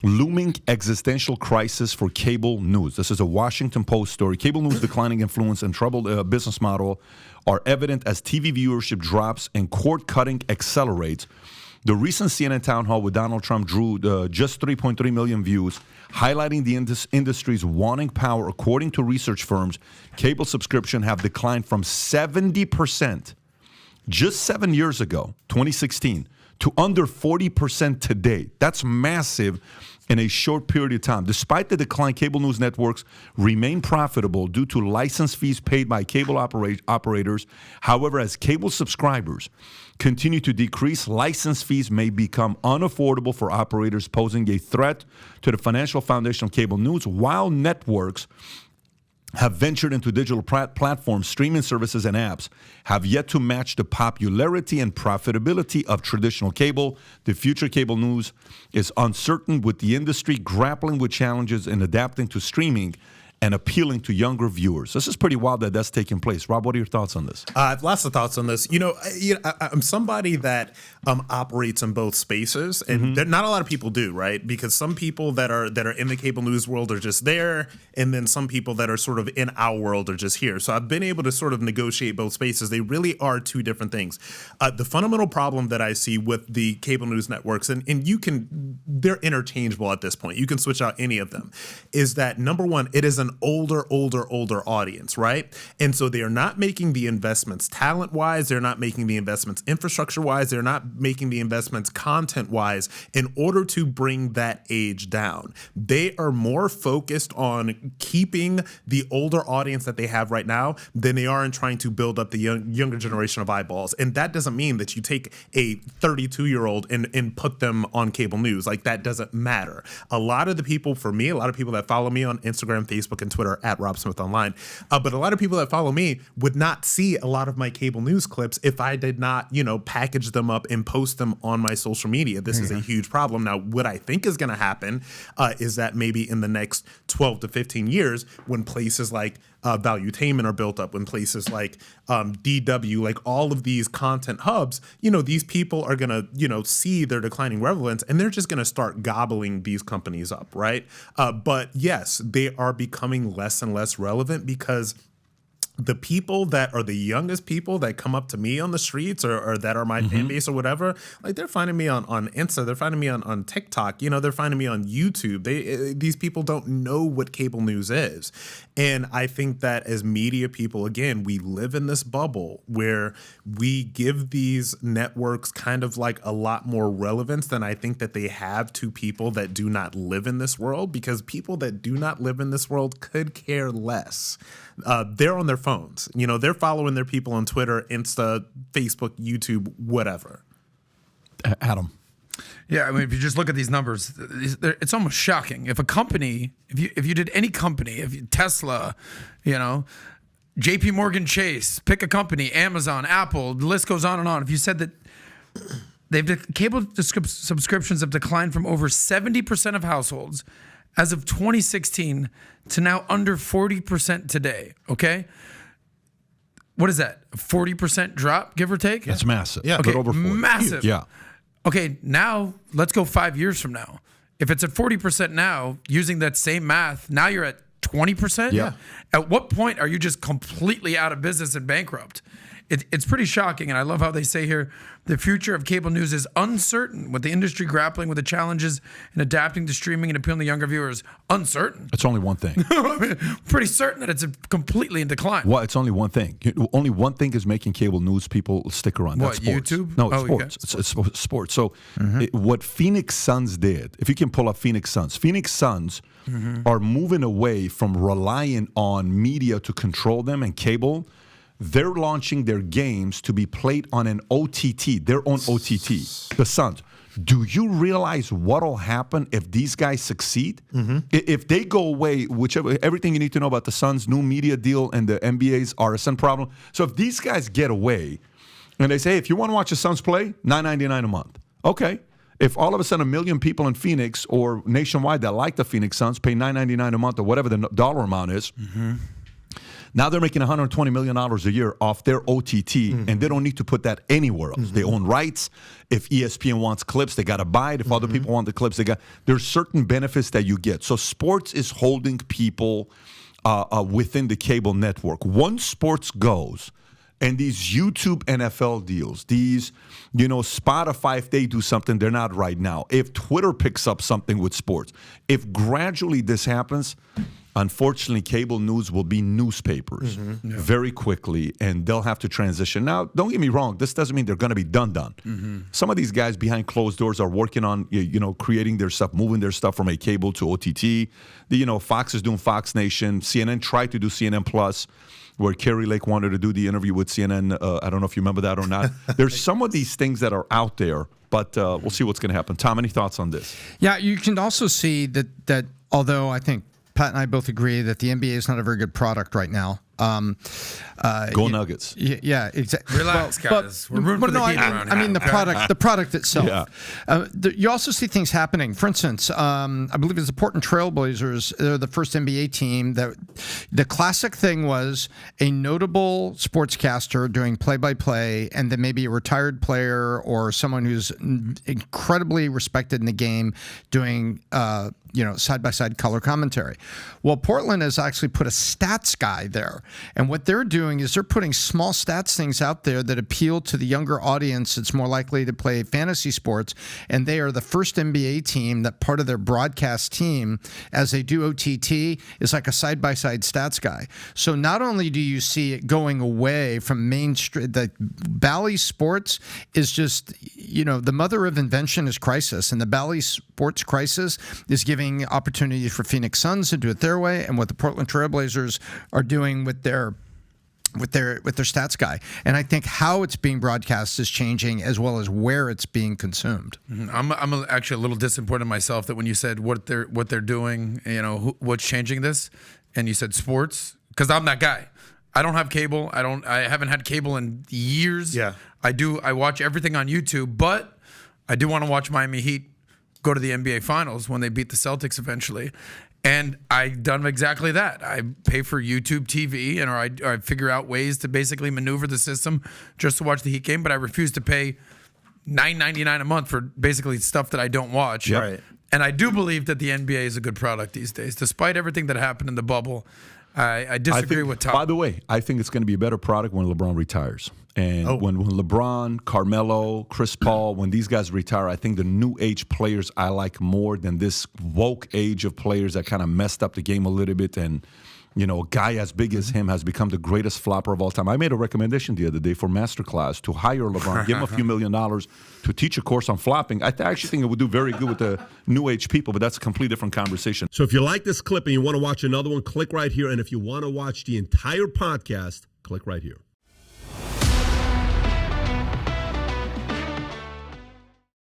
Looming existential crisis for cable news. This is a Washington Post story. Cable news declining influence and troubled business model are evident as TV viewership drops and cord cutting accelerates. The recent CNN town hall with Donald Trump drew just 3.3 million views, highlighting the industry's wanting power. According to research firms, cable subscription have declined from 70% just 7 years ago, 2016, to under 40% today. That's massive in a short period of time. Despite the decline, cable news networks remain profitable due to license fees paid by cable operators. However, as cable subscribers continue to decrease, license fees may become unaffordable for operators, posing a threat to the financial foundation of cable news. While networks have ventured into digital platforms, streaming services, and apps have yet to match the popularity and profitability of traditional cable. The future of cable news is uncertain, with the industry grappling with challenges in adapting to streaming and appealing to younger viewers. This is pretty wild that that's taking place. Rob, what are your thoughts on this? I have lots of thoughts on this. I'm somebody that operates in both spaces, and not a lot of people do, right? Because some people that are in the cable news world are just there, and then some people that are sort of in our world are just here. So I've been able to sort of negotiate both spaces. They really are two different things. The fundamental problem that I see with the cable news networks, and they're interchangeable at this point. You can switch out any of them, is that number one, it is an older audience, right? And so they are not making the investments talent-wise, they're not making the investments infrastructure-wise, they're not making the investments content-wise in order to bring that age down. They are more focused on keeping the older audience that they have right now than they are in trying to build up the younger generation of eyeballs. And that doesn't mean that you take a 32-year-old and put them on cable news. Like, that doesn't matter. A lot of the people, for me, a lot of people that follow me on Instagram, Facebook, and Twitter at Rob Smith Online. But a lot of people that follow me would not see a lot of my cable news clips if I did not, package them up and post them on my social media. This is a huge problem. Now, what I think is going to happen is that maybe in the next 12 to 15 years, when places like Valuetainment are built up, when places like DW, like all of these content hubs, these people are going to, see their declining relevance, and they're just going to start gobbling these companies up, right? But yes, they are becoming less and less relevant because the people that are the youngest people that come up to me on the streets or that are my fan base or whatever, like, they're finding me on Insta, they're finding me on TikTok, they're finding me on YouTube. These people don't know what cable news is. And I think that as media people, again, we live in this bubble where we give these networks kind of like a lot more relevance than I think that they have to people that do not live in this world, because people that do not live in this world could care less. They're on their phones. They're following their people on Twitter, Insta, Facebook, YouTube, whatever. Adam. Yeah, I mean, if you just look at these numbers, it's almost shocking. If a company, if you did any company, if Tesla, JP Morgan Chase, pick a company, Amazon, Apple, the list goes on and on. If you said that cable subscriptions have declined from over 70% of households as of 2016 to now under 40% today, okay? What is that, a 40% drop, give or take? That's massive. Yeah, okay, over 40. massive. Yeah. Okay, now let's go 5 years from now. If it's at 40% now, using that same math, now you're at 20%? Yeah. At what point are you just completely out of business and bankrupt? It's pretty shocking, and I love how they say here, the future of cable news is uncertain, with the industry grappling with the challenges and adapting to streaming and appealing to younger viewers. Uncertain. It's only one thing. Pretty certain that it's completely in decline. Well, it's only one thing. Only one thing is making cable news people stick around. That's What, sports. YouTube? No, it's Oh, sports. It's sports. So what Phoenix Suns did, if you can pull up Phoenix Suns are moving away from relying on media to control them and cable. They're launching their games to be played on an OTT, their own OTT, the Suns. Do you realize what'll happen if these guys succeed? If they go away, everything you need to know about the Suns' new media deal and the NBA's RSN problem. So if these guys get away and they say, hey, if you want to watch the Suns play, $9.99 a month. Okay. If all of a sudden 1 million people in Phoenix or nationwide that like the Phoenix Suns pay $9.99 a month or whatever the dollar amount is, Now they're making $120 million a year off their OTT, and they don't need to put that anywhere else. They own rights. If ESPN wants clips, they got to buy it. If other people want the clips, there's certain benefits that you get. So sports is holding people within the cable network. Once sports goes, and these YouTube NFL deals, these, Spotify, if they do something, they're not right now. If Twitter picks up something with sports, if gradually this happens, unfortunately, cable news will be newspapers very quickly, and they'll have to transition. Now, don't get me wrong. This doesn't mean they're going to be done. Some of these guys behind closed doors are working on, creating their stuff, moving their stuff from a cable to OTT. Fox is doing Fox Nation. CNN tried to do CNN Plus, where Kerry Lake wanted to do the interview with CNN. I don't know if you remember that or not. There's some of these things that are out there, but we'll see what's going to happen. Tom, any thoughts on this? Yeah, you can also see that although I think Pat and I both agree that the NBA is not a very good product right now. Go Nuggets. Yeah, exactly. Relax, guys. We're rooting for the Heat around here. I mean, the product itself. Yeah. You also see things happening. For instance, I believe it's the Portland Trail Blazers. They're the first NBA team that the classic thing was a notable sportscaster doing play-by-play, and then maybe a retired player or someone who's incredibly respected in the game doing side-by-side color commentary. Well, Portland has actually put a stats guy there. And what they're doing is they're putting small stats things out there that appeal to the younger audience that's more likely to play fantasy sports. And they are the first NBA team that part of their broadcast team, as they do OTT, is like a side-by-side stats guy. So not only do you see it going away from mainstream, the Bally Sports is just, the mother of invention is crisis. And the Bally Sports crisis is giving opportunity for Phoenix Suns to do it their way, and what the Portland Trailblazers are doing with their stats guy. And I think how it's being broadcast is changing, as well as where it's being consumed. I'm actually a little disappointed in myself that when you said what they're doing, what's changing this, and you said sports, because I'm that guy. I don't have cable. I haven't had cable in years. Yeah. I watch everything on YouTube, but I do want to watch Miami Heat go to the NBA Finals when they beat the Celtics eventually. And I've done exactly that. I pay for YouTube TV, and I figure out ways to basically maneuver the system just to watch the Heat game, but I refuse to pay $9.99 a month for basically stuff that I don't watch. Yep. Right. And I do believe that the NBA is a good product these days. Despite everything that happened in the bubble, I disagree with Tom. By the way, I think it's going to be a better product when LeBron retires. And when LeBron, Carmelo, Chris Paul, when these guys retire, I think the new age players I like more than this woke age of players that kind of messed up the game a little bit. And, a guy as big as him has become the greatest flopper of all time. I made a recommendation the other day for Masterclass to hire LeBron, give him a few $1 million to teach a course on flopping. I actually think it would do very good with the new age people, but that's a completely different conversation. So if you like this clip and you want to watch another one, click right here. And if you want to watch the entire podcast, click right here.